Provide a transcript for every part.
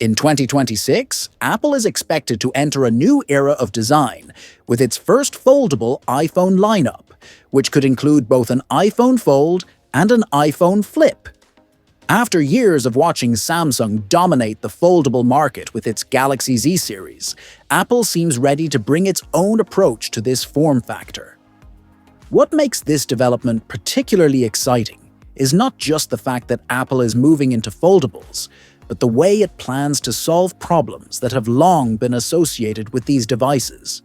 In 2026, Apple is expected to enter a new era of design with its first foldable iPhone lineup, which could include both an iPhone Fold and an iPhone Flip. After years of watching Samsung dominate the foldable market with its Galaxy Z series, Apple seems ready to bring its own approach to this form factor. What makes this development particularly exciting is not just the fact that Apple is moving into foldables, but the way it plans to solve problems that have long been associated with these devices.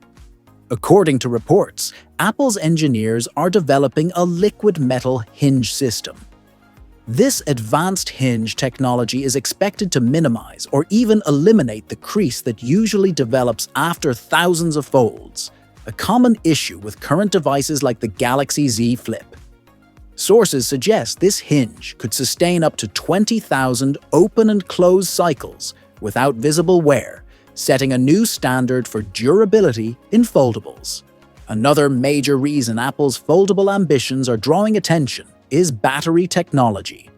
According to reports, Apple's engineers are developing a liquid metal hinge system. This advanced hinge technology is expected to minimize or even eliminate the crease that usually develops after thousands of folds, a common issue with current devices like the Galaxy Z Flip. Sources suggest this hinge could sustain up to 20,000 open and close cycles without visible wear, setting a new standard for durability in foldables. Another major reason Apple's foldable ambitions are drawing attention is battery technology.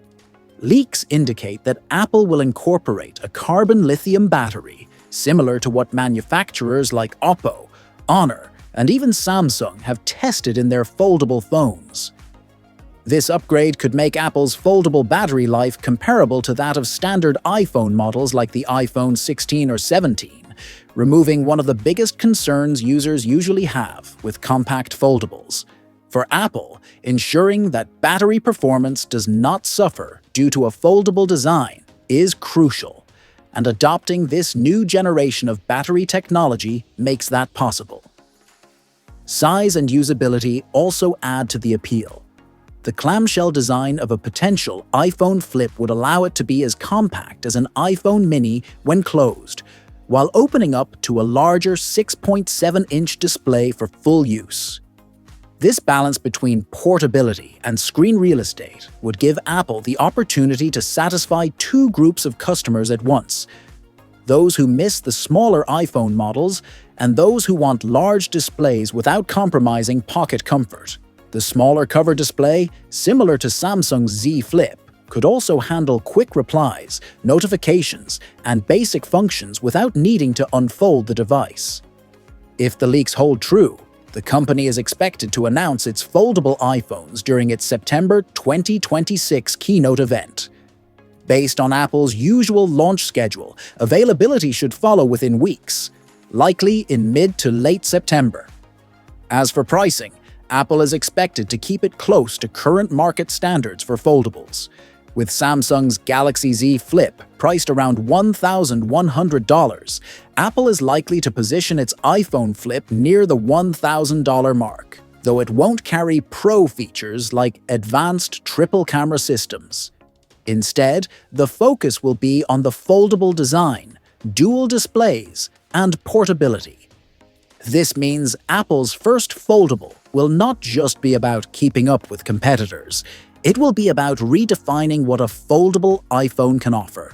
Leaks indicate that Apple will incorporate a carbon lithium battery, similar to what manufacturers like Oppo, Honor, and even Samsung have tested in their foldable phones. This upgrade could make Apple's foldable battery life comparable to that of standard iPhone models like the iPhone 16 or 17, removing one of the biggest concerns users usually have with compact foldables. For Apple, ensuring that battery performance does not suffer due to a foldable design is crucial, and adopting this new generation of battery technology makes that possible. Size and usability also add to the appeal. The clamshell design of a potential iPhone Flip would allow it to be as compact as an iPhone mini when closed, while opening up to a larger 6.7-inch display for full use. This balance between portability and screen real estate would give Apple the opportunity to satisfy two groups of customers at once: those who miss the smaller iPhone models and those who want large displays without compromising pocket comfort. The smaller cover display, similar to Samsung's Z Flip, could also handle quick replies, notifications, and basic functions without needing to unfold the device. If the leaks hold true, the company is expected to announce its foldable iPhones during its September 2026 keynote event. Based on Apple's usual launch schedule, availability should follow within weeks, likely in mid to late September. As for pricing, Apple is expected to keep it close to current market standards for foldables, with Samsung's Galaxy Z Flip priced around $1,100. Apple is likely to position its iPhone Flip near the $1,000 mark, though it won't carry pro features like advanced triple camera systems. Instead, the focus will be on the foldable design, dual displays, and portability. This means Apple's first foldable will not just be about keeping up with competitors. It will be about redefining what a foldable iPhone can offer,